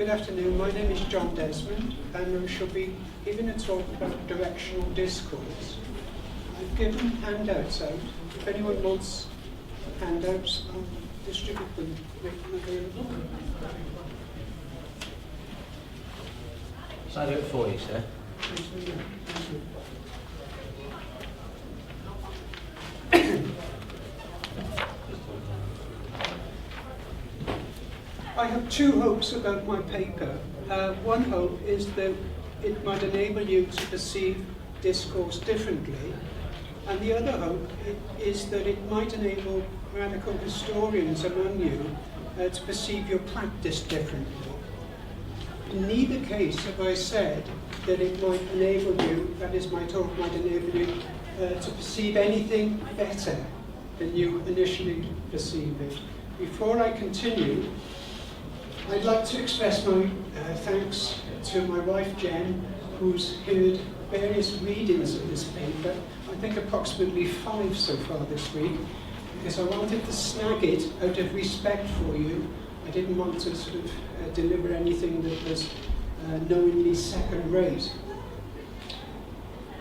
Good afternoon, my name is John Desmond, and I shall be giving a talk about directional discourse. I've given handouts out. If anyone wants handouts, I'll distribute them, make them available. Shall I do it for you, sir? Thank you. I have two hopes about my paper. One hope is that it might enable you to perceive discourse differently, and the other hope is that it might enable radical historians among you to perceive your practice differently. In neither case have I said that it might enable you, that is, my talk might enable you to perceive anything better than you initially perceive it. Before I continue, I'd like to express my thanks to my wife Jen, who's heard various readings of this paper, I think approximately 5 so far this week, because I wanted to snag it out of respect for you. I didn't want to sort of deliver anything that was knowingly second rate.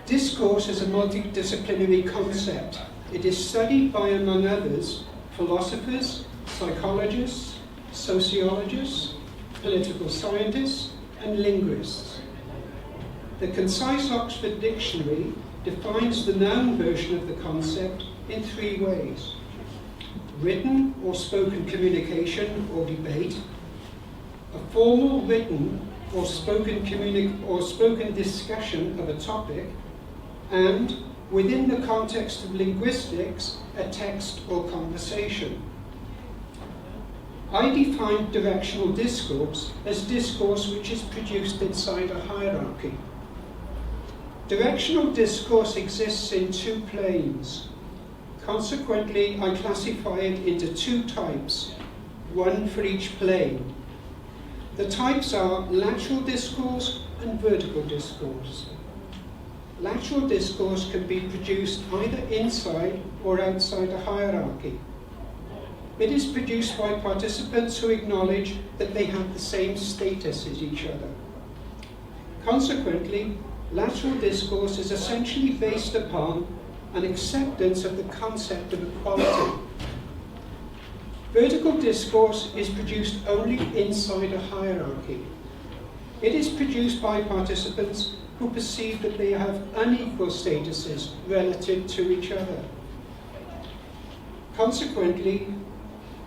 Discourse is a multidisciplinary concept. It is studied by, among others, philosophers, psychologists, sociologists, political scientists, and linguists. The concise Oxford Dictionary defines the noun version of the concept in 3 ways: written or spoken communication or debate, a formal written or spoken discussion of a topic, and, within the context of linguistics, a text or conversation. I define directional discourse as discourse which is produced inside a hierarchy. Directional discourse exists in 2 planes. Consequently, I classify it into 2 types, one for each plane. The types are lateral discourse and vertical discourse. Lateral discourse can be produced either inside or outside a hierarchy. It is produced by participants who acknowledge that they have the same status as each other. Consequently, lateral discourse is essentially based upon an acceptance of the concept of equality. Vertical discourse is produced only inside a hierarchy. It is produced by participants who perceive that they have unequal statuses relative to each other. Consequently,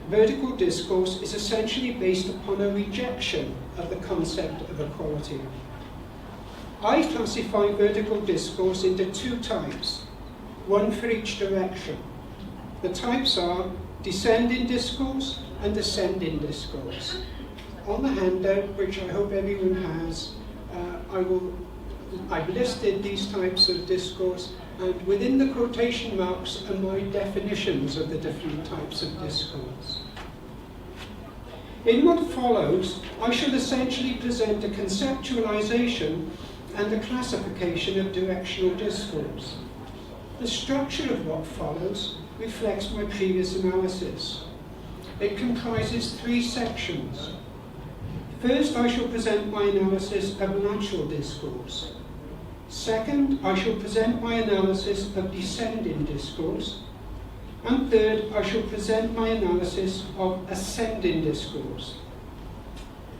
vertical discourse is essentially based upon a rejection of the concept of equality. I classify vertical discourse into 2 types, one for each direction. The types are descending discourse and ascending discourse. On the handout, which I hope everyone has, I've listed these types of discourse, and within the quotation marks are my definitions of the different types of discourse. In what follows, I shall essentially present a conceptualization and a classification of directional discourse. The structure of what follows reflects my previous analysis. It comprises 3 sections. First, I shall present my analysis of lateral discourse. Second, I shall present my analysis of descending discourse. And third, I shall present my analysis of ascending discourse.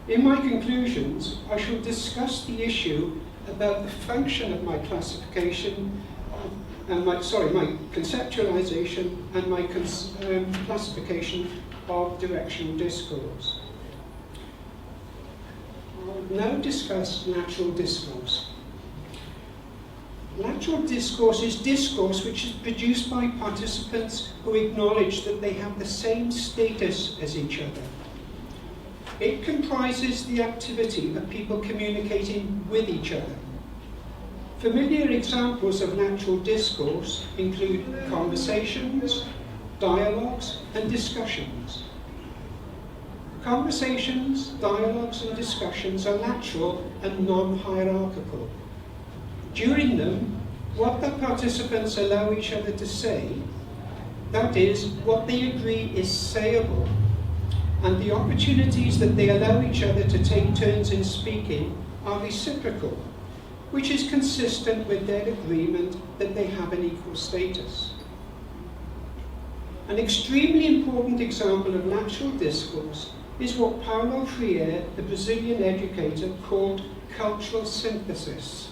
In my conclusions, I shall discuss the issue about the function of my classification, my conceptualization and my classification of directional discourse. I'll now discuss lateral discourse. Lateral discourse is discourse which is produced by participants who acknowledge that they have the same status as each other. It comprises the activity of people communicating with each other. Familiar examples of lateral discourse include conversations, dialogues, and discussions. Conversations, dialogues, and discussions are lateral and non-hierarchical. During them, what the participants allow each other to say, that is, what they agree is sayable, and the opportunities that they allow each other to take turns in speaking are reciprocal, which is consistent with their agreement that they have an equal status. An extremely important example of natural discourse is what Paulo Freire, the Brazilian educator, called cultural synthesis.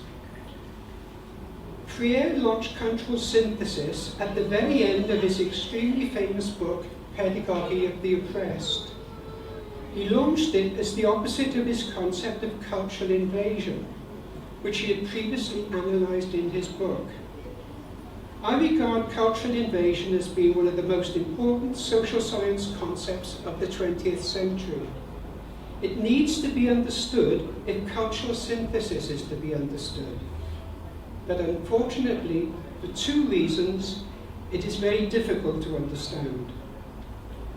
Freire launched cultural synthesis at the very end of his extremely famous book, Pedagogy of the Oppressed. He launched it as the opposite of his concept of cultural invasion, which he had previously analysed in his book. I regard cultural invasion as being one of the most important social science concepts of the 20th century. It needs to be understood if cultural synthesis is to be understood. But unfortunately, for two reasons, it is very difficult to understand.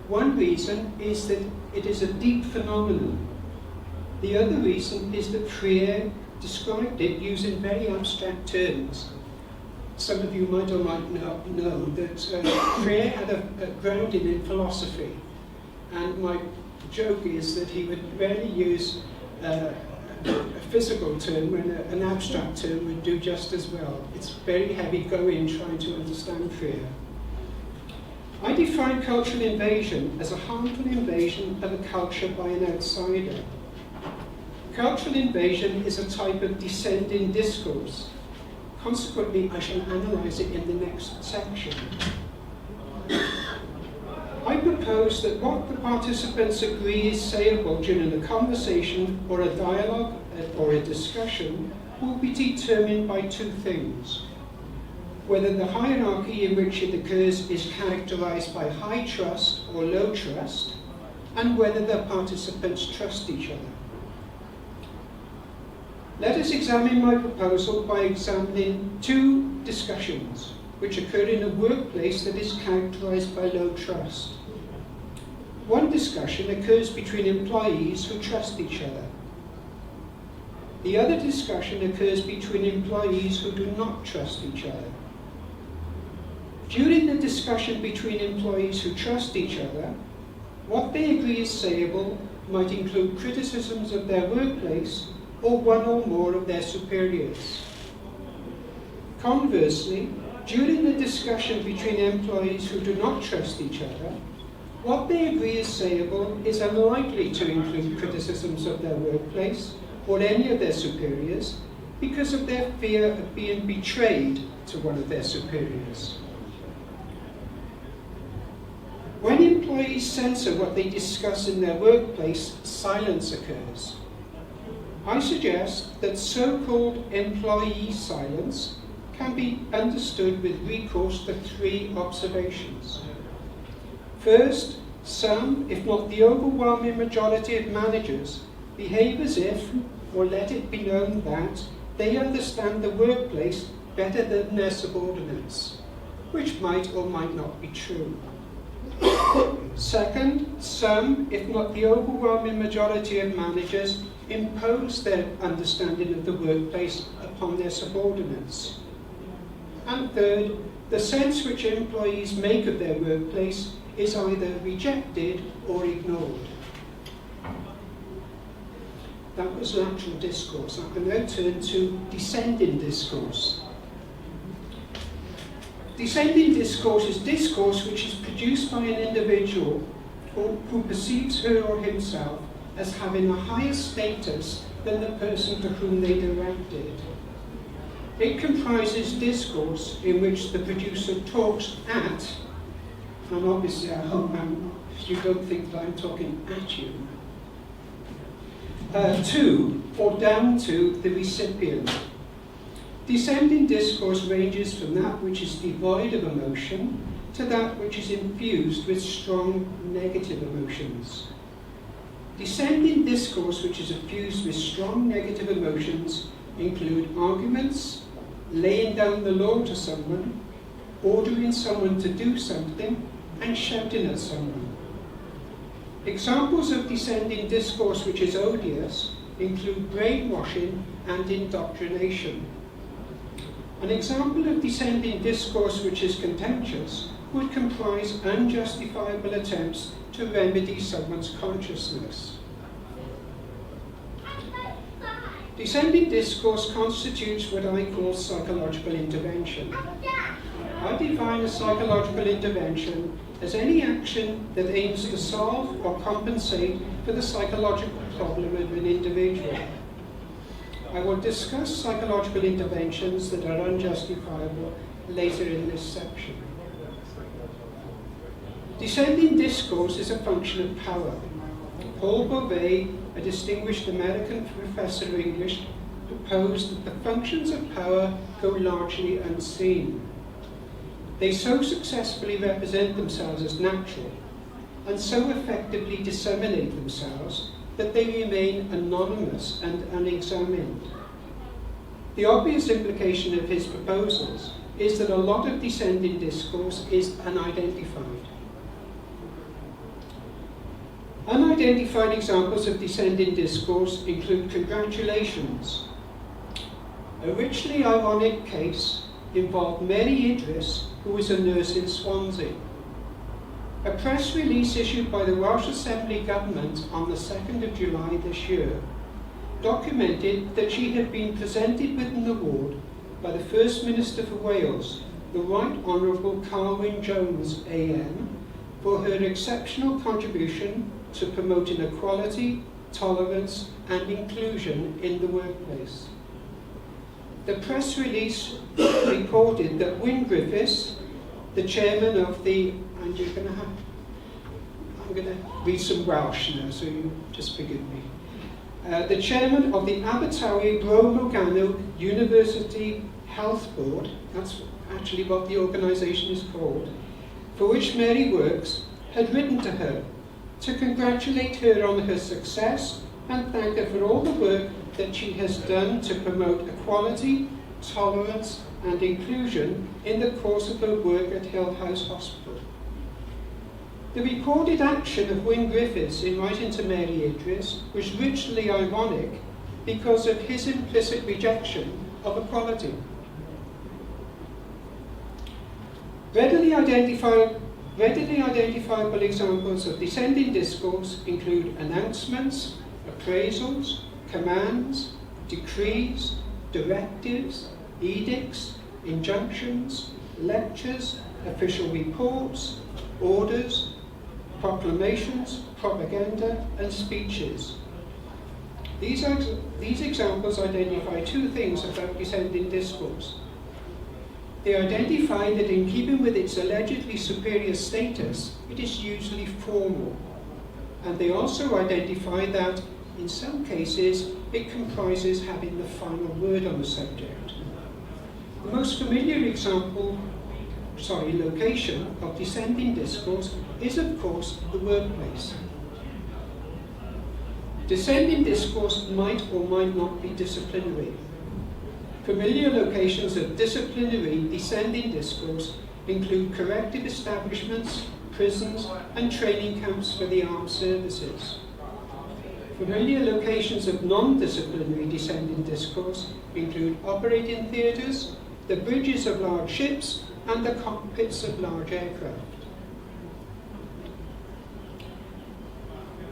One reason is that it is a deep phenomenon. The other reason is that Freire described it using very abstract terms. Some of you might or might not know that Freire had a grounding in philosophy, and my joke is that he would rarely use a physical term when an abstract term would do just as well. It's very heavy going trying to understand Freire. I define cultural invasion as a harmful invasion of a culture by an outsider. Cultural invasion is a type of descending discourse. Consequently, I shall analyse it in the next section. I propose that what the participants agree is sayable during a conversation or a dialogue or a discussion will be determined by two things: whether the hierarchy in which it occurs is characterised by high trust or low trust, and whether the participants trust each other. Let us examine my proposal by examining two discussions which occur in a workplace that is characterised by low trust. One discussion occurs between employees who trust each other. The other discussion occurs between employees who do not trust each other. During the discussion between employees who trust each other, what they agree is sayable might include criticisms of their workplace or one or more of their superiors. Conversely, during the discussion between employees who do not trust each other, what they agree is sayable is unlikely to include criticisms of their workplace or any of their superiors because of their fear of being betrayed to one of their superiors. When employees censor what they discuss in their workplace, silence occurs. I suggest that so-called employee silence can be understood with recourse to three observations. First, some, if not the overwhelming majority of managers, behave as if, or let it be known that, they understand the workplace better than their subordinates, which might or might not be true. Second, some, if not the overwhelming majority of managers, impose their understanding of the workplace upon their subordinates. And third, the sense which employees make of their workplace is either rejected or ignored. That was lateral discourse. I can now turn to descending discourse. Descending discourse is discourse which is produced by an individual who perceives her or himself as having a higher status than the person to whom they direct it. It comprises discourse in which the producer talks at, and obviously I hope you don't think that I'm talking at you, to or down to the recipient. Descending discourse ranges from that which is devoid of emotion to that which is infused with strong negative emotions. Descending discourse which is infused with strong negative emotions include arguments, laying down the law to someone, ordering someone to do something, and shouting at someone. Examples of descending discourse which is odious include brainwashing and indoctrination. An example of descending discourse which is contentious would comprise unjustifiable attempts to remedy someone's consciousness. Descending discourse constitutes what I call psychological intervention. I define a psychological intervention as any action that aims to solve or compensate for the psychological problem of an individual. I will discuss psychological interventions that are unjustifiable later in this section. Descending discourse is a function of power. Paul Beauvais, a distinguished American professor of English, proposed that the functions of power go largely unseen. They so successfully represent themselves as natural, and so effectively disseminate themselves, that they remain anonymous and unexamined. The obvious implication of his proposals is that a lot of descending discourse is unidentified. Unidentified examples of descending discourse include congratulations. A richly ironic case involved Mary Idris, who was a nurse in Swansea. A press release issued by the Welsh Assembly government on the 2nd of July this year documented that she had been presented with an award by the First Minister for Wales, the Right Honourable Carwyn Jones AM, for her exceptional contribution to promoting equality, tolerance and inclusion in the workplace. The press release reported that Wyn Griffiths, the chairman of the, I'm going to read some Welsh now, so you just forgive me. The chairman of the Abertawe Bro Morgannwg University Health Board, that's actually what the organisation is called, for which Mary works, had written to her to congratulate her on her success and thank her for all the work that she has done to promote equality, tolerance and inclusion in the course of her work at Hill House Hospital. The recorded action of Wyn Griffiths in writing to Mary Idris was richly ironic because of his implicit rejection of equality. Readily identifiable examples of descending discourse include announcements, appraisals, commands, decrees, directives, edicts, injunctions, lectures, official reports, orders, proclamations, propaganda, and speeches. These examples identify two things about descending discourse. They identify that in keeping with its allegedly superior status, it is usually formal. And they also identify that, in some cases, it comprises having the final word on the subject. The most familiar location of descending discourse is, of course, the workplace. Descending discourse might or might not be disciplinary. Familiar locations of disciplinary descending discourse include corrective establishments, prisons, and training camps for the armed services. Familiar locations of non-disciplinary descending discourse include operating theatres, the bridges of large ships, and the cockpits of large aircraft.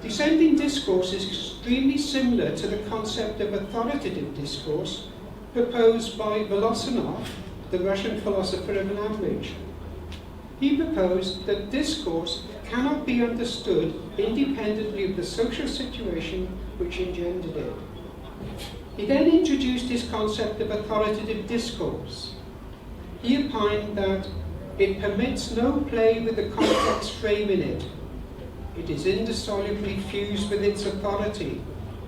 Descending discourse is extremely similar to the concept of authoritative discourse proposed by Volosyanov, the Russian philosopher of language. He proposed that discourse cannot be understood independently of the social situation which engendered it. He then introduced his concept of authoritative discourse. He opined that it permits no play with the context framing it. It is indissolubly fused with its authority,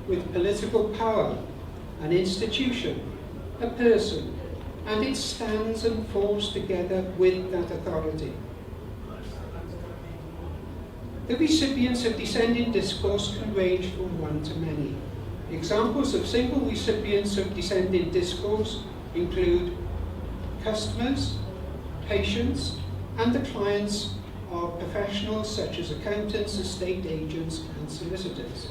with political power, an institution, a person, and it stands and falls together with that authority. The recipients of descending discourse can range from one to many. Examples of single recipients of descending discourse include customers, patients, and the clients of professionals such as accountants, estate agents, and solicitors.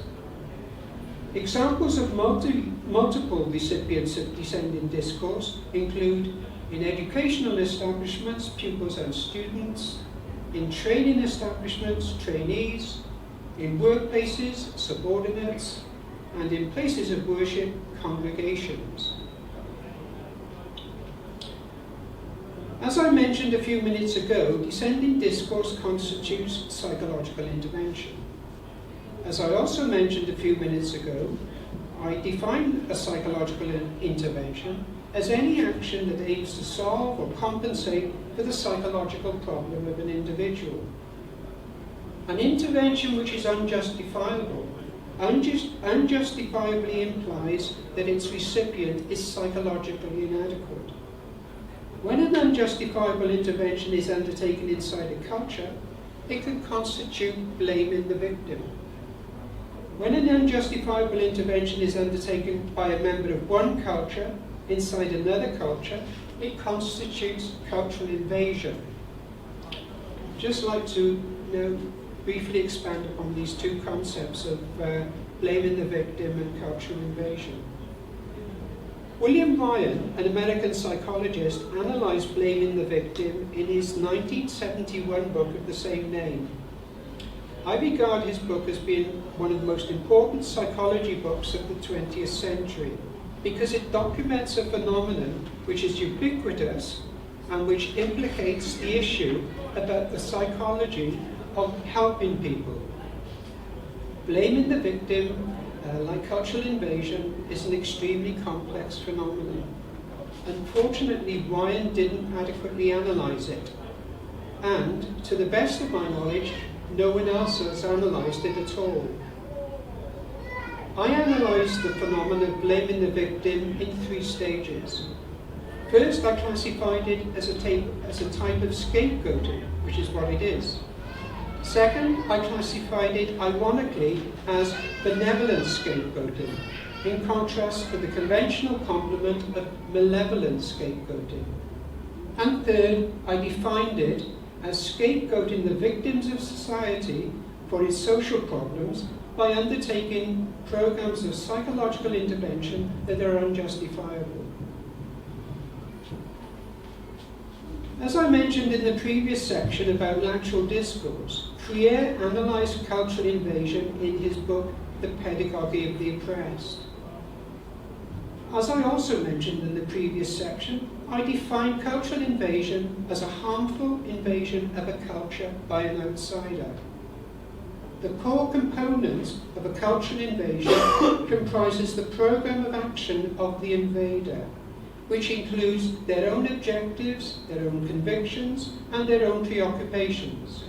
Examples of multiple recipients of descending discourse include In educational establishments, pupils and students. In training establishments, trainees. In workplaces, subordinates. And in places of worship, congregations. As I mentioned a few minutes ago, descending discourse constitutes psychological intervention. As I also mentioned a few minutes ago, I define a psychological intervention as any action that aims to solve or compensate for the psychological problem of an individual. An intervention which is unjustifiable unjustifiably implies that its recipient is psychologically inadequate. When an unjustifiable intervention is undertaken inside a culture, it can constitute blaming the victim. When an unjustifiable intervention is undertaken by a member of one culture inside another culture, it constitutes cultural invasion. I'd just like to briefly expand upon these two concepts of blaming the victim and cultural invasion. William Ryan, an American psychologist, analysed blaming the victim in his 1971 book of the same name. I regard his book as being one of the most important psychology books of the 20th century because it documents a phenomenon which is ubiquitous and which implicates the issue about the psychology of helping people. Blaming the victim, like cultural invasion, is an extremely complex phenomenon. Unfortunately, Ryan didn't adequately analyse it. And, to the best of my knowledge, no one else has analysed it at all. I analysed the phenomenon of blaming the victim in 3 stages. First, I classified it as a type of scapegoating, which is what it is. Second, I classified it ironically as benevolent scapegoating, in contrast to the conventional complement of malevolent scapegoating. And third, I defined it as scapegoating the victims of society for its social problems by undertaking programs of psychological intervention that are unjustifiable. As I mentioned in the previous section about lateral discourse, Freire analysed cultural invasion in his book, The Pedagogy of the Oppressed. As I also mentioned in the previous section, I define cultural invasion as a harmful invasion of a culture by an outsider. The core component of a cultural invasion comprises the program of action of the invader, which includes their own objectives, their own convictions, and their own preoccupations.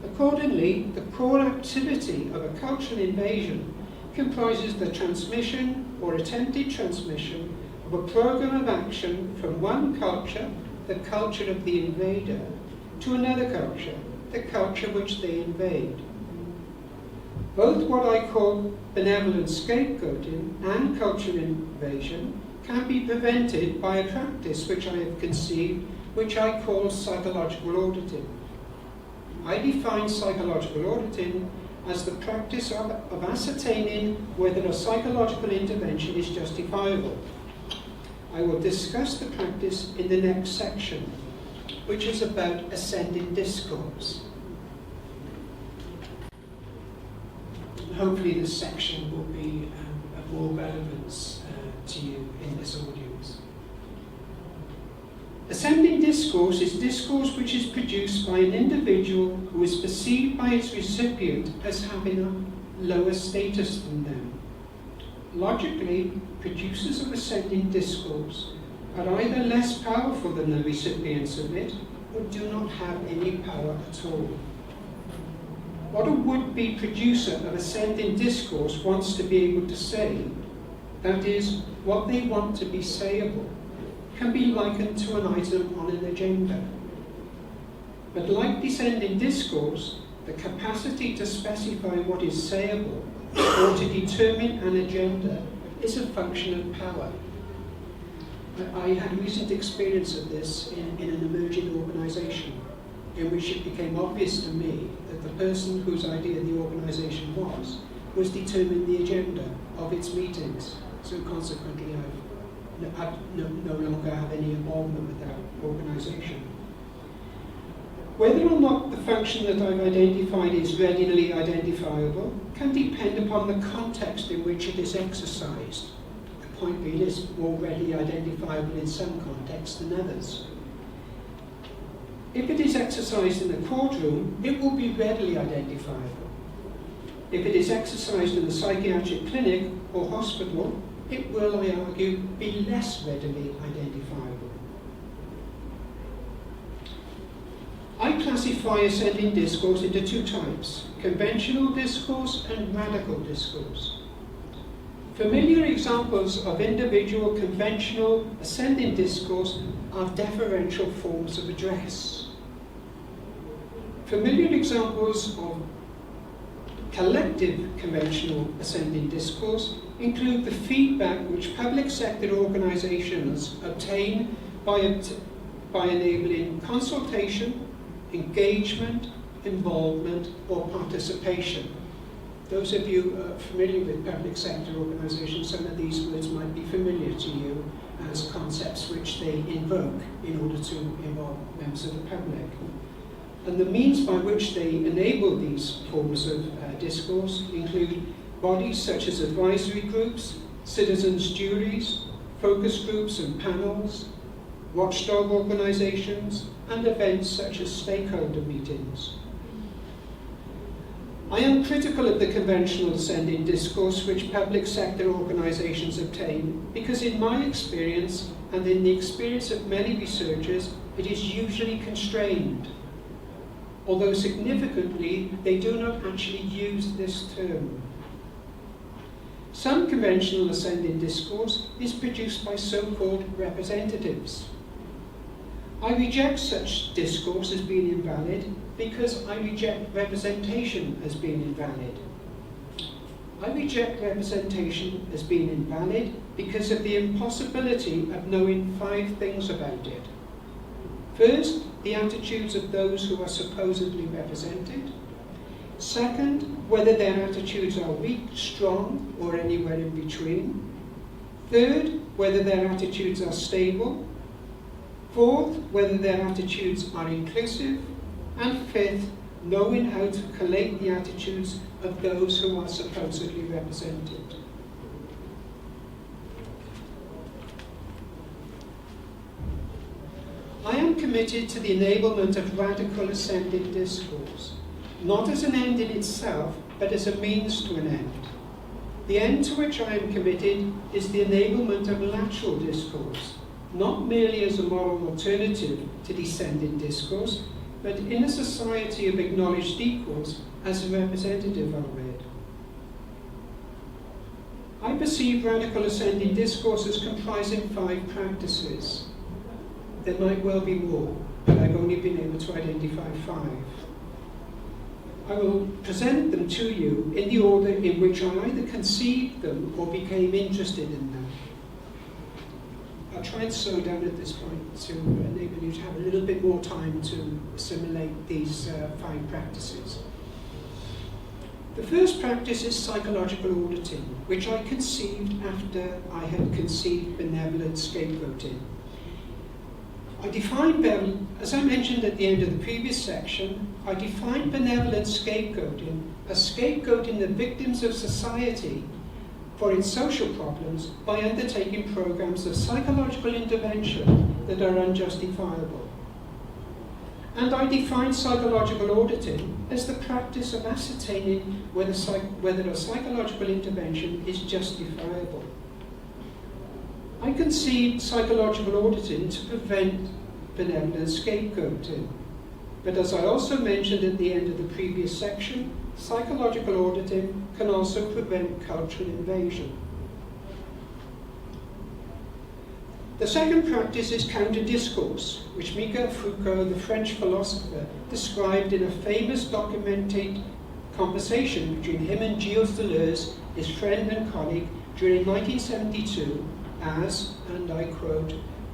Accordingly, the core activity of a cultural invasion comprises the transmission or attempted transmission of a program of action from one culture, the culture of the invader, to another culture, the culture which they invade. Both what I call benevolent scapegoating and cultural invasion can be prevented by a practice which I have conceived, which I call psychological auditing. I define psychological auditing as the practice of ascertaining whether a psychological intervention is justifiable. I will discuss the practice in the next section, which is about ascending discourse. Hopefully this section will be of more relevance to you in this audience. Ascending discourse is discourse which is produced by an individual who is perceived by its recipient as having a lower status than them. Logically, producers of ascending discourse are either less powerful than the recipients of it or do not have any power at all. What a would-be producer of ascending discourse wants to be able to say, that is, what they want to be sayable, can be likened to an item on an agenda. But like descending discourse, the capacity to specify what is sayable or to determine an agenda is a function of power. I had recent experience of this in an emerging organisation, in which it became obvious to me that the person whose idea the organisation was determining the agenda of its meetings. So consequently, I've no longer have any involvement with that organisation. Whether or not the function that I've identified is readily identifiable can depend upon the context in which it is exercised. The point being is more readily identifiable in some contexts than others. If it is exercised in a courtroom, it will be readily identifiable. If it is exercised in a psychiatric clinic or hospital, it will, I argue, be less readily identifiable. I classify ascending discourse into two types: conventional discourse and radical discourse. Familiar examples of individual conventional ascending discourse are deferential forms of address. Familiar examples of collective conventional ascending discourse include the feedback which public sector organisations obtain by enabling consultation, engagement, involvement, or participation. Those of you familiar with public sector organisations, some of these words might be familiar to you as concepts which they invoke in order to involve members of the public. And the means by which they enable these forms of discourse include bodies such as advisory groups, citizens' juries, focus groups and panels, watchdog organisations, and events such as stakeholder meetings. I am critical of the conventional ascending discourse which public sector organisations obtain because in my experience, and in the experience of many researchers, it is usually constrained. Although significantly, they do not actually use this term. Some conventional ascending discourse is produced by so-called representatives. I reject such discourse as being invalid because I reject representation as being invalid. I reject representation as being invalid because of the impossibility of knowing 5 things about it. First, the attitudes of those who are supposedly represented. Second, whether their attitudes are weak, strong, or anywhere in between. Third, whether their attitudes are stable. Fourth, whether their attitudes are inclusive. And fifth, knowing how to collate the attitudes of those who are supposedly represented. I am committed to the enablement of radical ascending discourse, not as an end in itself, but as a means to an end. The end to which I am committed is the enablement of lateral discourse, not merely as a moral alternative to descending discourse, but in a society of acknowledged equals as a representative of it. I perceive radical ascending discourse as comprising 5 practices. There might well be more, but I've only been able to identify 5. I will present them to you in the order in which I either conceived them or became interested in them. I'll try and slow down at this point to enable you to have a little bit more time to assimilate these 5 practices. The first practice is psychological auditing, which I conceived after I had conceived benevolent scapegoating. I define, as I mentioned at the end of the previous section, I define benevolent scapegoating as scapegoating the victims of society for its social problems by undertaking programs of psychological intervention that are unjustifiable. And I define psychological auditing as the practice of ascertaining whether a psychological intervention is justifiable. I conceived psychological auditing to prevent benevolent scapegoating. But as I also mentioned at the end of the previous section, psychological auditing can also prevent cultural invasion. The second practice is counter-discourse, which Michel Foucault, the French philosopher, described in a famous documented conversation between him and Gilles Deleuze, his friend and colleague, during 1972, as, and I quote,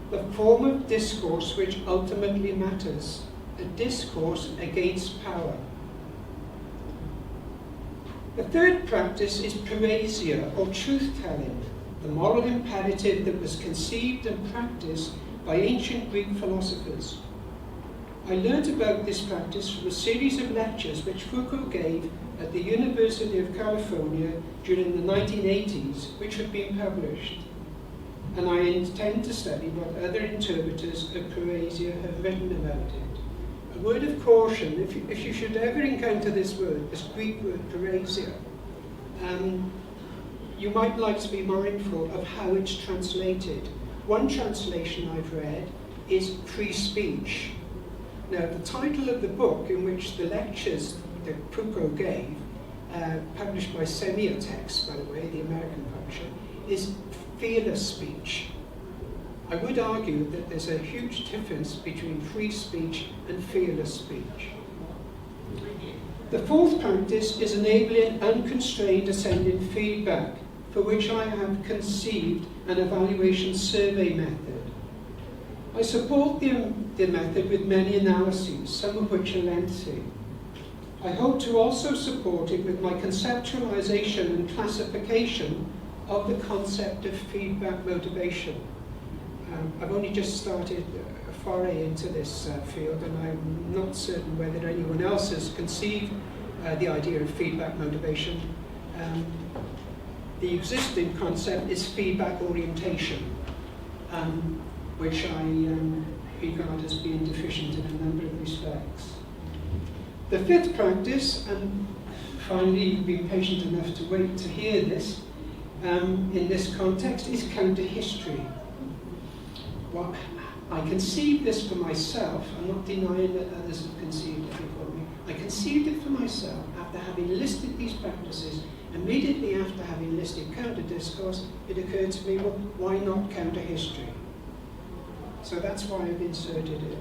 the form of discourse which ultimately matters, a discourse against power. The third practice is parrhesia, or truth-telling, the moral imperative that was conceived and practiced by ancient Greek philosophers. I learnt about this practice from a series of lectures which Foucault gave at the University of California during the 1980s, which have been published. And I intend to study what other interpreters of poesia have written about it. A word of caution, if you should ever encounter this word, this Greek word poesia, you might like to be mindful of how it's translated. One translation I've read is free speech. Now, the title of the book in which the lectures that Foucault gave, published by Semiotext, by the way, the American publisher, is fearless speech. I would argue that there's a huge difference between free speech and fearless speech. The fourth practice is enabling unconstrained ascending feedback, for which I have conceived an evaluation survey method. I support the method with many analyses, some of which are lengthy. I hope to also support it with my conceptualization and classification of the concept of feedback motivation. I've only just started a foray into this field, and I'm not certain whether anyone else has conceived the idea of feedback motivation. The existing concept is feedback orientation, which I regard as being deficient in a number of respects. The fifth practice, and finally you've been patient enough to wait to hear this, in this context, is counter-history. Well, I conceived this for myself. I'm not denying that others have conceived it before me. I conceived it for myself after having listed these practices. Immediately after having listed counter-discourse, it occurred to me, well, why not counter-history? So that's why I've inserted it.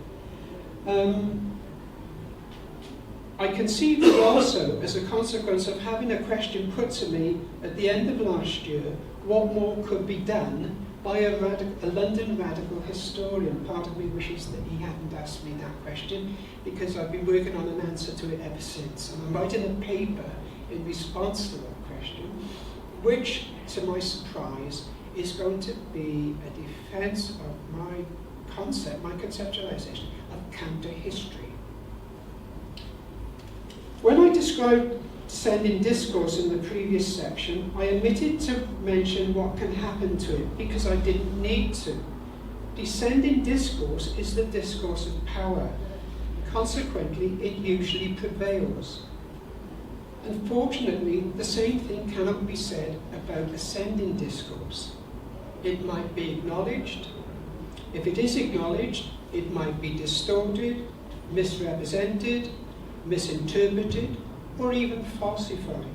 I conceived it also as a consequence of having a question put to me at the end of last year, what more could be done by a London radical historian. Part of me wishes that he hadn't asked me that question, because I've been working on an answer to it ever since. And I'm writing a paper in response to that question, which, to my surprise, is going to be a defense of my concept, my conceptualization of counter-history. When I described descending discourse in the previous section, I omitted to mention what can happen to it because I didn't need to. Descending discourse is the discourse of power. Consequently, it usually prevails. Unfortunately, the same thing cannot be said about ascending discourse. It might be acknowledged. If it is acknowledged, it might be distorted, misrepresented, misinterpreted, or even falsified.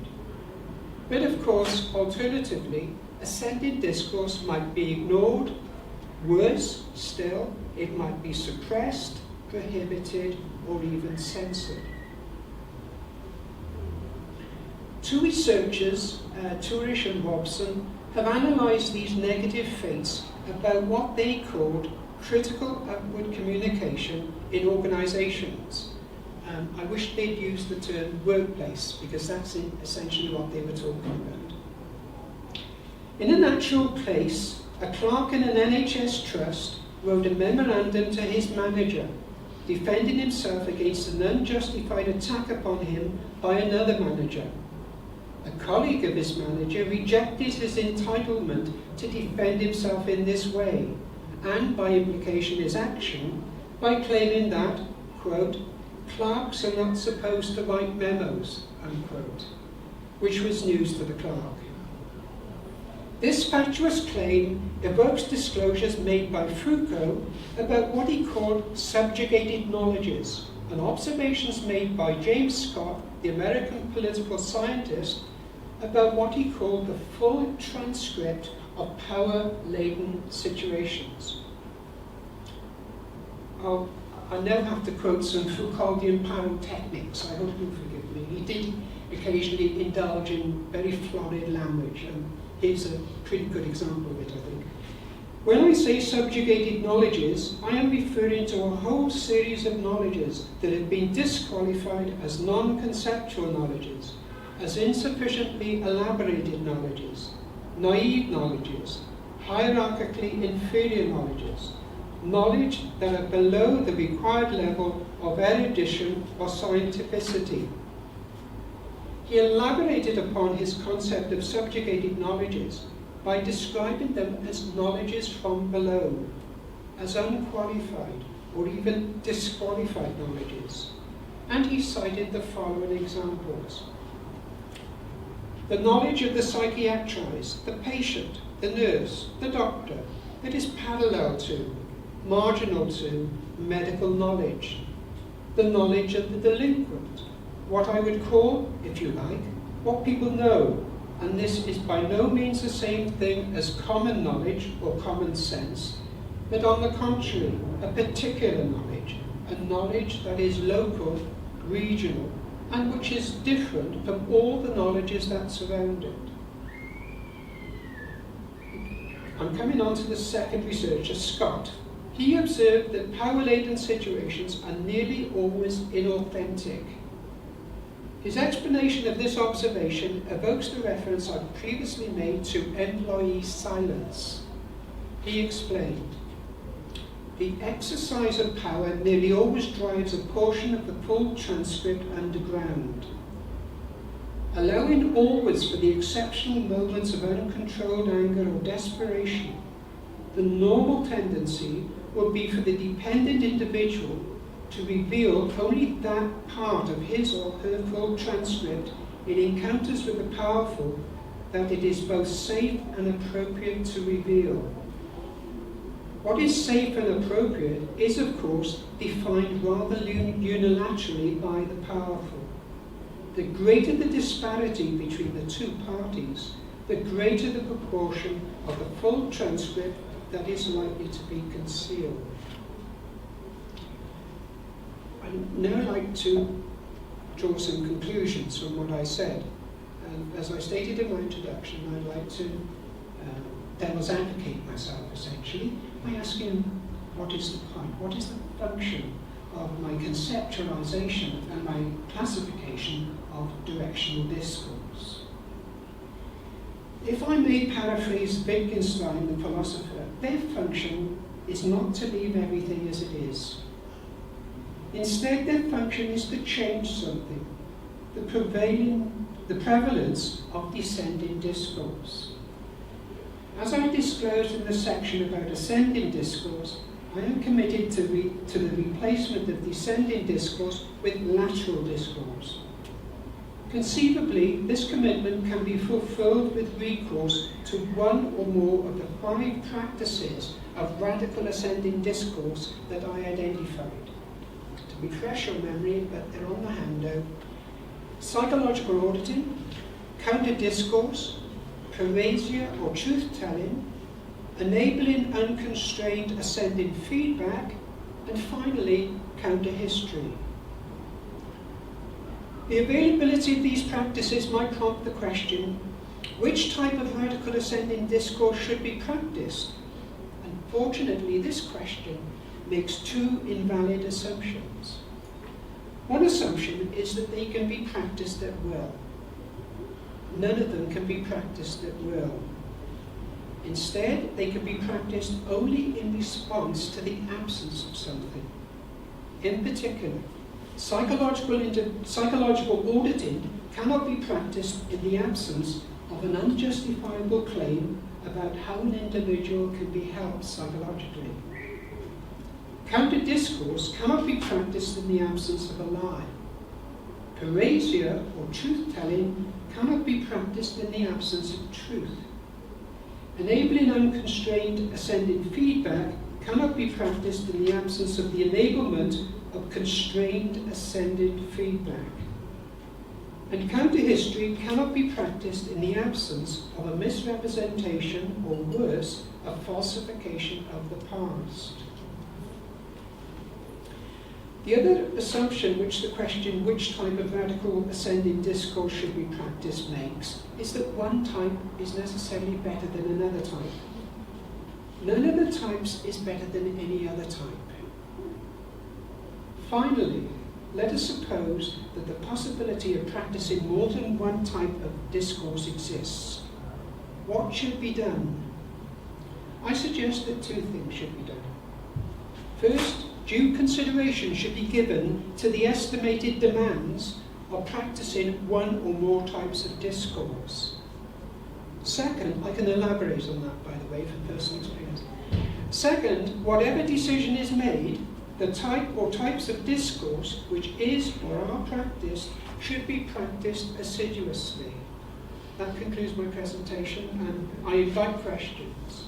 But of course, alternatively, ascending discourse might be ignored. Worse still, it might be suppressed, prohibited, or even censored. Two researchers, Tourish and Robson, have analysed these negative fates about what they called critical upward communication in organisations. I wish they'd used the term workplace, because that's essentially what they were talking about. In an actual place, a clerk in an NHS trust wrote a memorandum to his manager, defending himself against an unjustified attack upon him by another manager. A colleague of his manager rejected his entitlement to defend himself in this way, and by implication his action, by claiming that, quote, clerks are not supposed to write memos, unquote, which was news to the clerk. This fatuous claim evokes disclosures made by Foucault about what he called subjugated knowledges, and observations made by James Scott, the American political scientist, about what he called the full transcript of power-laden situations. I now have to quote some Foucauldian pyrotechnics. I hope you'll forgive me. He did occasionally indulge in very florid language, and here's a pretty good example of it, I think. When I say subjugated knowledges, I am referring to a whole series of knowledges that have been disqualified as non-conceptual knowledges, as insufficiently elaborated knowledges, naive knowledges, hierarchically inferior knowledges, knowledge that are below the required level of erudition or scientificity. He elaborated upon his concept of subjugated knowledges by describing them as knowledges from below, as unqualified or even disqualified knowledges. And he cited the following examples. The knowledge of the psychiatrist, the patient, the nurse, the doctor, that is parallel to, marginal to, medical knowledge. The knowledge of the delinquent, what I would call, if you like, what people know, and this is by no means the same thing as common knowledge or common sense, but on the contrary, a particular knowledge, a knowledge that is local, regional, and which is different from all the knowledges that surround it. I'm coming on to the second researcher, Scott. He observed that power-laden situations are nearly always inauthentic. His explanation of this observation evokes the reference I've previously made to employee silence. He explained, the exercise of power nearly always drives a portion of the full transcript underground. Allowing always for the exceptional moments of uncontrolled anger or desperation, the normal tendency would be for the dependent individual to reveal only that part of his or her full transcript in encounters with the powerful that it is both safe and appropriate to reveal. What is safe and appropriate is, of course, defined rather unilaterally by the powerful. The greater the disparity between the two parties, the greater the proportion of the full transcript that is likely to be concealed. I'd now like to draw some conclusions from what I said. As I stated in my introduction, I'd like to devil's advocate myself, essentially, by asking what is the point, what is the function of my conceptualization and my classification of directional discourse. If I may paraphrase Wittgenstein, the philosopher, their function is not to leave everything as it is. Instead, their function is to change something, the prevalence of descending discourse. As I disclosed in the section about ascending discourse, I am committed to the replacement of descending discourse with lateral discourse. Conceivably, this commitment can be fulfilled with recourse to one or more of the 5 practices of radical ascending discourse that I identified. To refresh your memory, but they're on the handout. Psychological auditing, counter-discourse, parasia or truth-telling, enabling unconstrained ascending feedback, and finally, counter-history. The availability of these practices might prompt the question, which type of radical ascending discourse should be practiced? Unfortunately, this question makes 2 invalid assumptions. One assumption is that they can be practiced at will. None of them can be practiced at will. Instead, they can be practiced only in response to the absence of something. In particular, psychological auditing cannot be practiced in the absence of an unjustifiable claim about how an individual can be helped psychologically. Counter-discourse cannot be practiced in the absence of a lie. Parasia, or truth-telling, cannot be practiced in the absence of truth. Enabling unconstrained ascending feedback cannot be practiced in the absence of the enablement of constrained ascending feedback. And counter-history cannot be practiced in the absence of a misrepresentation, or worse, a falsification of the past. The other assumption which the question which type of radical ascending discourse should be practiced makes is that one type is necessarily better than another type. None of the types is better than any other type. Finally, let us suppose that the possibility of practicing more than one type of discourse exists. what should be done? I suggest that two things should be done. First, due consideration should be given to the estimated demands of practicing one or more types of discourse. Second, I can elaborate on that, by the way, from personal experience. Second, whatever decision is made, the type or types of discourse which is or are practiced should be practiced assiduously. That concludes my presentation, and I invite questions.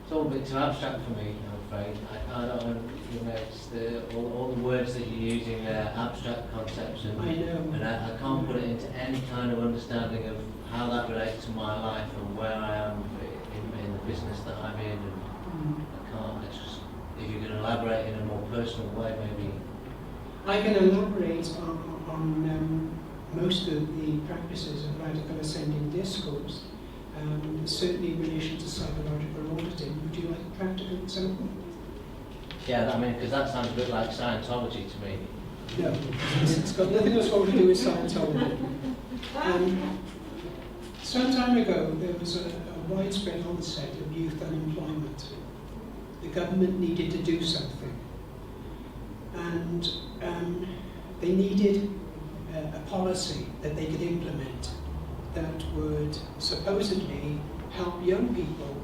It's all a bit too abstract for me, I'm afraid. I don't know if you noticed all the words that you're using there, abstract concepts, and I know. And I can't put it into any kind of understanding of how that relates to my life and where I am in the business that I'm in. And I can't. It's just, if you can elaborate in a more personal way, maybe. I can elaborate on most of the practices of radical ascending discourse, certainly in relation to psychological auditing. Would you like a practical example? Yeah, I mean, because that sounds a bit like Scientology to me. No, it's got nothing at all to do with Scientology. Some time ago, there was a widespread onset of youth unemployment. The government needed to do something. And they needed a policy that they could implement that would supposedly help young people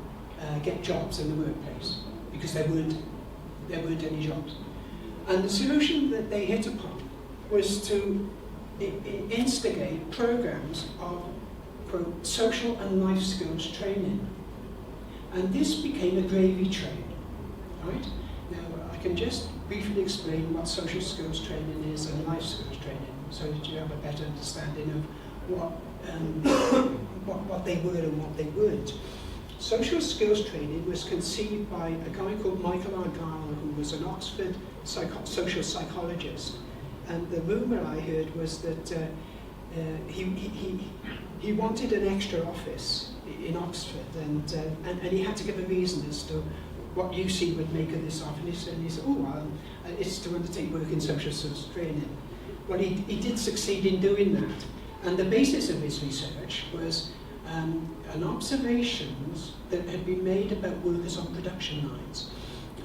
get jobs in the workplace, because there weren't any jobs. And the solution that they hit upon was to instigate programs of, quote, social and life skills training. And this became a gravy train, right? Now, I can just briefly explain what social skills training is and life skills training, so that you have a better understanding of what they were and what they weren't. Social skills training was conceived by a guy called Michael Argyll, who was an Oxford social psychologist. And the rumour I heard was that he wanted an extra office in Oxford, and he had to give a reason as to what use he would make of this office. And he said, oh, well, it's to undertake work in social skills training. Well, he did succeed in doing that. And the basis of his research was an observations that had been made about workers on production lines.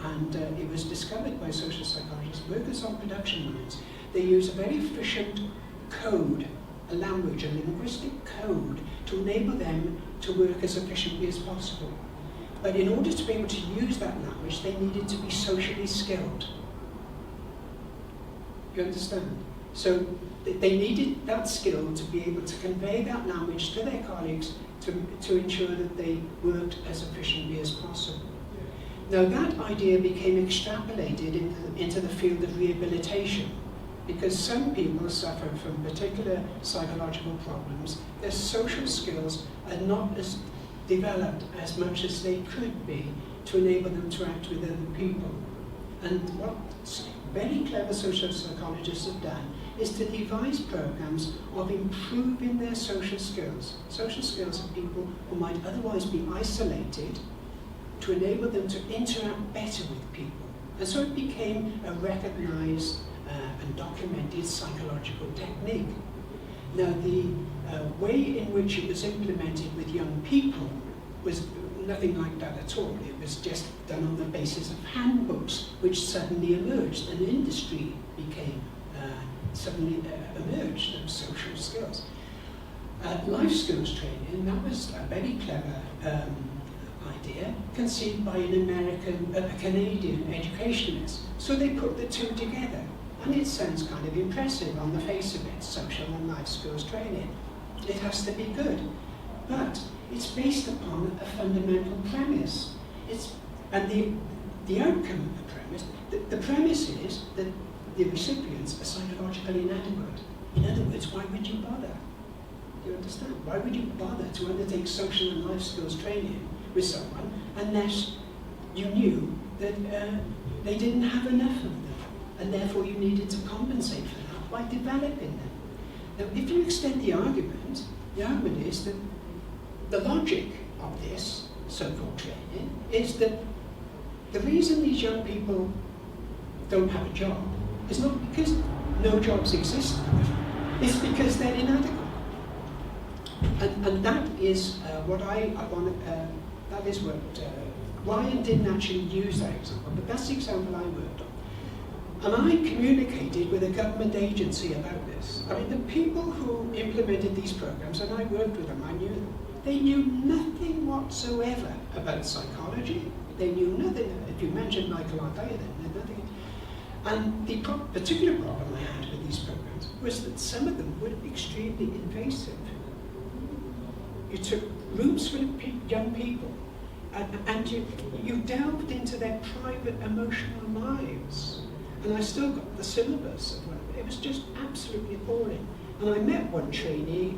And it was discovered by social psychologists, workers on production lines, they use a very efficient code, a language, a linguistic code, to enable them to work as efficiently as possible. But in order to be able to use that language, they needed to be socially skilled. You understand? So they needed that skill to be able to convey that language to their colleagues to ensure that they worked as efficiently as possible. Now that idea became extrapolated into the field of rehabilitation, because some people suffer from particular psychological problems. Their social skills are not as developed as much as they could be to enable them to act with other people. And what very clever social psychologists have done is to devise programs of improving their social skills of people who might otherwise be isolated, to enable them to interact better with people. And so it became a recognized and documented psychological technique. Now, the way in which it was implemented with young people was nothing like that at all. It was just done on the basis of handbooks, which suddenly emerged. An industry became suddenly emerged of social skills. Life skills training, that was a very clever idea, conceived by a Canadian educationalist. So they put the two together, and it sounds kind of impressive on the face of it, social and life skills training. It has to be good, but it's based upon a fundamental premise. And the outcome of the premise, the premise is that the recipients are psychologically inadequate. In other words, why would you bother? Do you understand? Why would you bother to undertake social and life skills training with someone unless you knew that they didn't have enough of them, and therefore you needed to compensate for that by developing them? Now, if you extend the argument is that the logic of this so-called training is that the reason these young people don't have a job is not because no jobs exist for them, it's because they're inadequate. And that is what I want. That is what Ryan didn't actually use that example, but that's the example I worked on. And I communicated with a government agency about this. I mean, the people who implemented these programs, and I worked with them, I knew them, they knew nothing whatsoever about psychology. They knew nothing. If you mentioned Michael Ardaya, they knew nothing. And the particular problem I had with these programs was that some of them were extremely invasive. You took rooms full of young people, and you delved into their private emotional lives. And I still got the syllabus of it. It was just absolutely appalling. And I met one trainee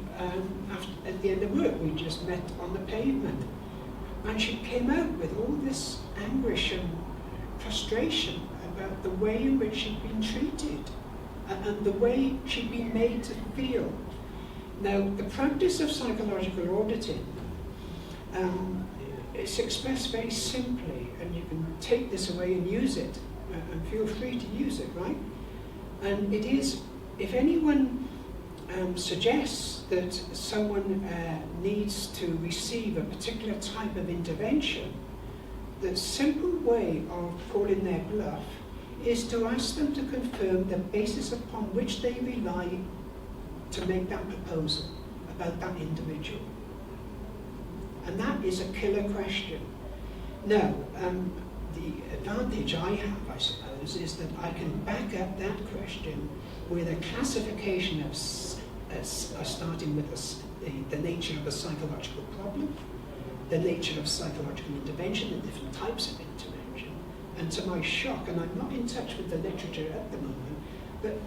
at the end of work. We just met on the pavement. And she came out with all this anguish and frustration about the way in which she'd been treated and the way she'd been made to feel. Now, the practice of psychological auditing is expressed very simply, and you can take this away and use it, and feel free to use it, right? And it is, if anyone suggests that someone needs to receive a particular type of intervention, the simple way of calling their bluff is to ask them to confirm the basis upon which they rely to make that proposal about that individual. And that is a killer question. Now, the advantage I have, I suppose, is that I can back up that question with a classification of starting with the nature of a psychological problem, the nature of psychological intervention, the different types of intervention. And to my shock, and I'm not in touch with the literature at the moment, but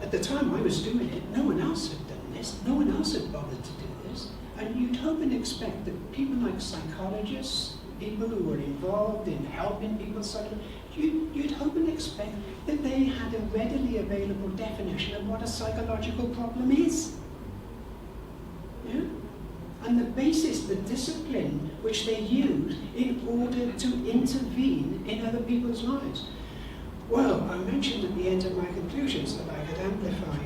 at the time I was doing it, no one else had done this, no one else had bothered to do this. And you'd hope and expect that people like psychologists, people who were involved in helping people, you'd hope and expect that they had a readily available definition of what a psychological problem is. Yeah? And the basis, the discipline which they use in order to intervene in other people's lives. Well, I mentioned at the end of my conclusions that I could amplify.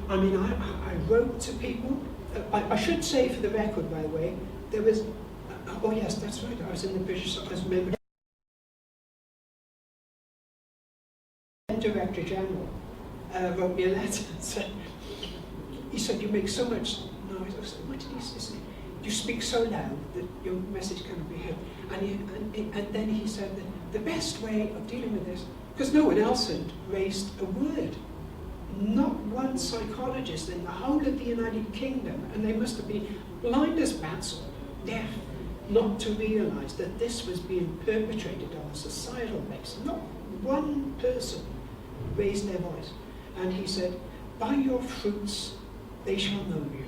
I mean, I wrote to people. I should say, for the record, by the way, there was. Oh yes, that's right. I was in the British. I was a member. Director General wrote me a letter and said, he said, "You make so much noise." I said, "What did he say? You speak so loud that your message cannot be heard." And then he said that the best way of dealing with this, because no one else had raised a word. Not one psychologist in the whole of the United Kingdom, and they must have been blind as bats or deaf, not to realise that this was being perpetrated on a societal basis. Not one person raised their voice. And he said, "By your fruits they shall know you."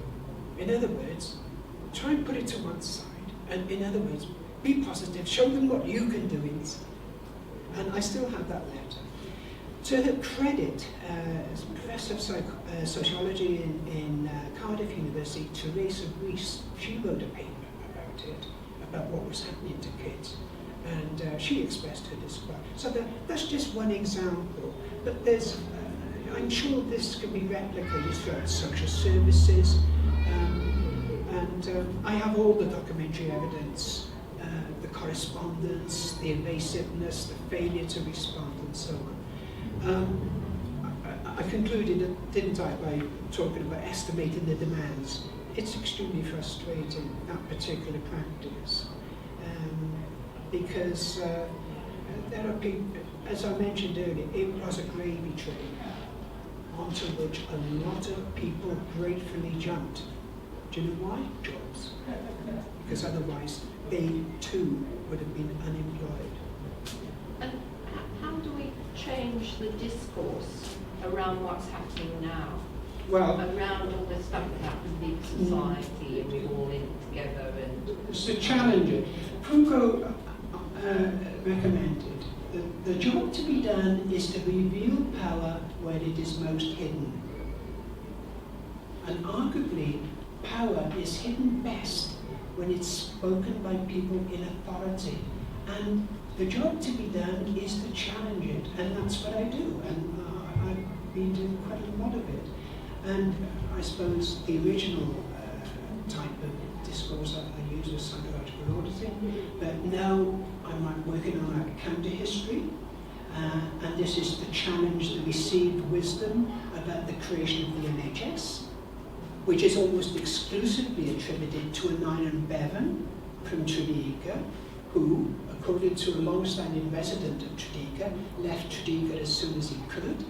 In other words, try and put it to one side, and in other words, be positive, show them what you can do inside. And I still have that letter. To her credit, as Professor of Sociology in Cardiff University, Teresa Rees, she wrote a paper about it, about what was happening to kids. And she expressed her disquiet. So that's just one example. But there's, I'm sure this can be replicated throughout social services. I have all the documentary evidence, the correspondence, the evasiveness, the failure to respond, and so on. I concluded, didn't I, by talking about estimating the demands. It's extremely frustrating, that particular practice. Because there are people, as I mentioned earlier, it was a gravy train onto which a lot of people gratefully jumped. Do you know why? Jobs. Because otherwise they too would have been unemployed. And how do we change the discourse around what's happening now? Well, around all the stuff that happens in society and we all in together and... It's to challenge it. Foucault recommended that the job to be done is to reveal power where it is most hidden. And arguably, power is hidden best when it's spoken by people in authority. And the job to be done is to challenge it, and that's what I do. And I've been doing quite a lot of it. And I suppose the original type of discourse that I use with psychological auditing. But now I'm working on a counter-history, and this is to challenge the received wisdom about the creation of the NHS, which is almost exclusively attributed to an Iron Bevan from Tredegar, who, according to a long-standing resident of Tredegar, left Tredegar as soon as he could,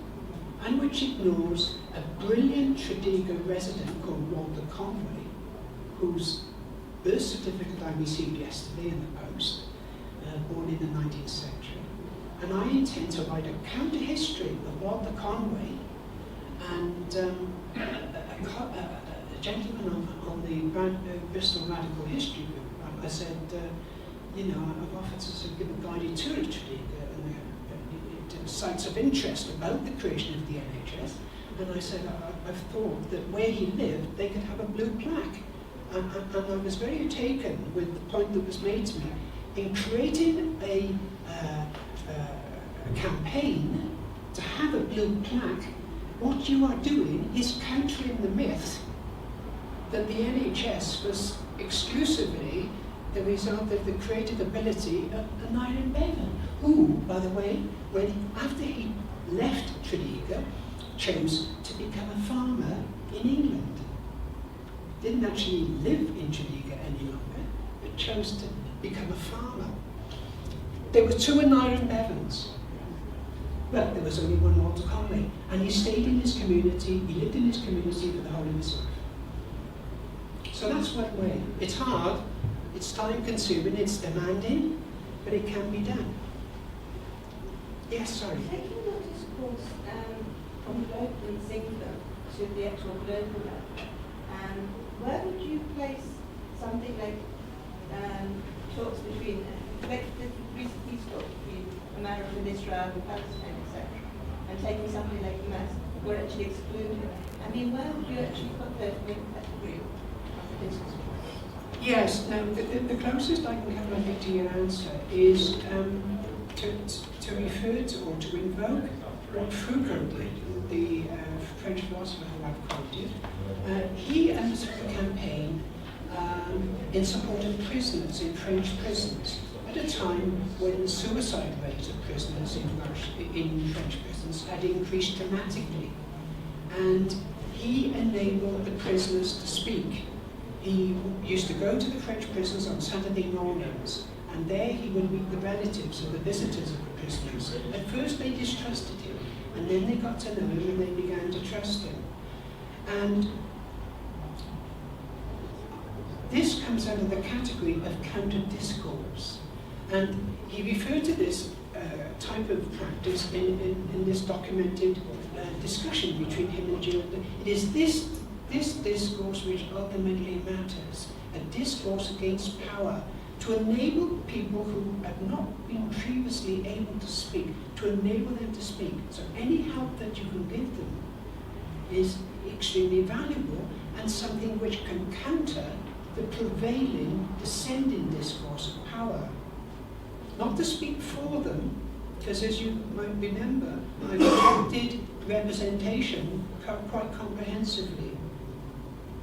and which ignores a brilliant Tredegar resident called Walter Conway, whose birth certificate I received yesterday in the post, born in the 19th century. And I intend to write a counter-history of Walter Conway and a gentleman on the Bristol Radical History Group. I said, I've offered to give a guided tour of Tredegar and sites of interest about the creation of the NHS. And I said, I've thought that where he lived, they could have a blue plaque. And I was very taken with the point that was made to me in creating a campaign to have a blue plaque. What you are doing is countering the myth that the NHS was exclusively the result of the creative ability of an Iron Bevan, who, by the way, after he left Tredegar, chose to become a farmer in England. Didn't actually live in Tredegar any longer, but chose to become a farmer. There were two Iron Bevans, but there was only one Walter Conway, and he stayed in his community, he lived in his community for the whole of his life. So that's one way. It's hard, it's time consuming, it's demanding, but it can be done. Yes, sorry. Taking your discourse from local singular to the actual global level, where would you place something like talks between, like the recent peace talks between America and Israel and Palestine, etc., and taking something like mass, or actually excluding it? I mean, where would you actually put those in that group of the discourse? Yes, the closest I can come, I think, to your answer is to refer to or to invoke what Foucault did, the French philosopher who I've quoted. He undertook a campaign in support of prisoners in French prisons at a time when the suicide rate of prisoners in French prisons had increased dramatically. And he enabled the prisoners to speak. He used to go to the French prisons on Saturday mornings, and there he would meet the relatives of the visitors of the prisoners. At first they distrusted him, and then they got to know him and they began to trust him. And this comes under the category of counter-discourse. And he referred to this type of practice in this documented discussion between him and Jill. It is this discourse which ultimately matters, a discourse against power, to enable people who have not been previously able to speak, to enable them to speak. So any help that you can give them is extremely valuable and something which can counter the prevailing descending discourse of power. Not to speak for them, because as you might remember, I rejected representation quite comprehensively.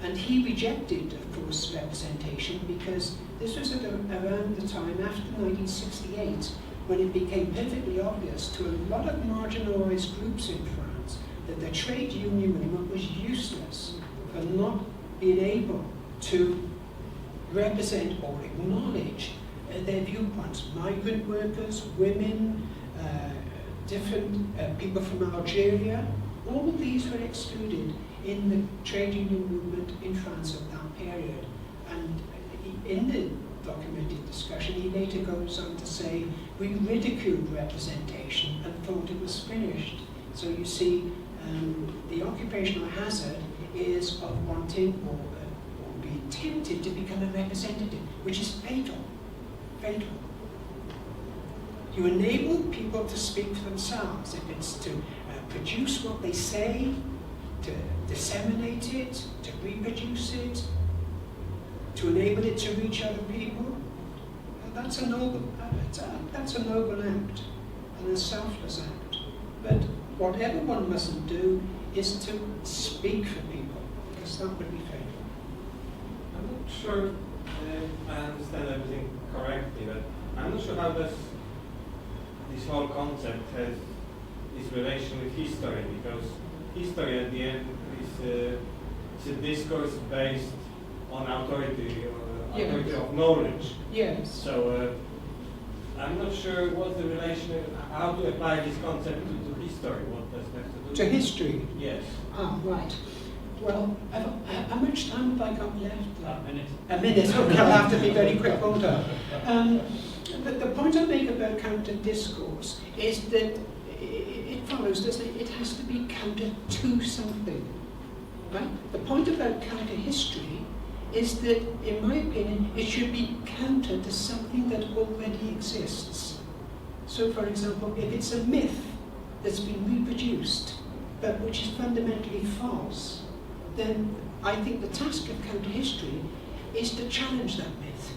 And he rejected, of course, representation because this was around the time after 1968 when it became perfectly obvious to a lot of marginalised groups in France that the trade union movement was useless for not being able to represent or acknowledge their viewpoints. Migrant workers, women, different people from Algeria, all of these were excluded in the trade union movement in France at that period. And in the documented discussion, he later goes on to say, we ridiculed representation and thought it was finished. So you see, the occupational hazard is of wanting or being tempted to become a representative, which is fatal. Fatal. You enable people to speak for themselves, if it's to produce what they say, to disseminate it, to reproduce it, to enable it to reach other people. That's a noble act and a selfless act. But whatever one mustn't do is to speak for people, because that would be fatal. sure I understand everything correctly, but I'm not sure how this whole concept has its relation with history, because history at the end is a discourse based on authority or authority of knowledge. Yes. So I'm not sure what the relation, how to apply this concept to history. What does that have to do? To history? Yes. Ah, right. Well, how much time have I got left? A minute. A minute. Okay, I'll have to be very quick, won't I? The point I make about counter discourse is that it follows, doesn't it? It has to be counter to something. Right? The point about counter history is that, in my opinion, it should be counter to something that already exists. So, for example, if it's a myth that's been reproduced, but which is fundamentally false, then I think the task of counter history is to challenge that myth.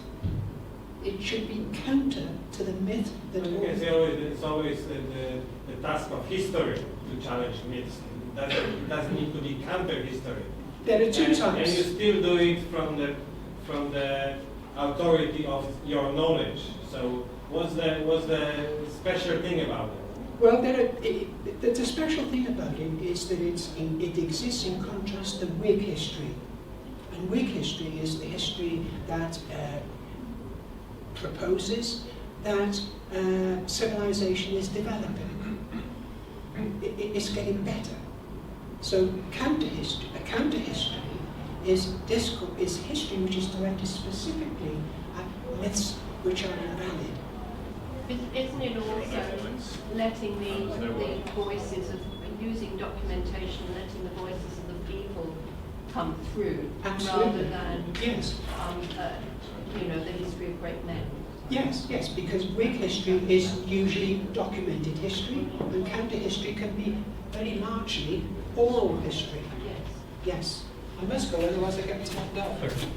It should be counter to the myth that You can say it's always the task of history to challenge myths. It doesn't need to be counter history. There are two And types. you still do it from the authority of your knowledge. So what's the special thing about it? Well, the special thing about it is that it exists in contrast to Whig history. And Whig history is the history that proposes that civilization is developing. It's getting better. So a counter history is history which is directed specifically at myths which are invalid. Isn't it also letting the voices of, using documentation, letting the voices of the people come through, Absolutely. rather than Yes. the history of great men? Yes, because Whig history is usually documented history, and counter history can be very largely oral history. Yes. Yes. I must go, otherwise I get tapped out.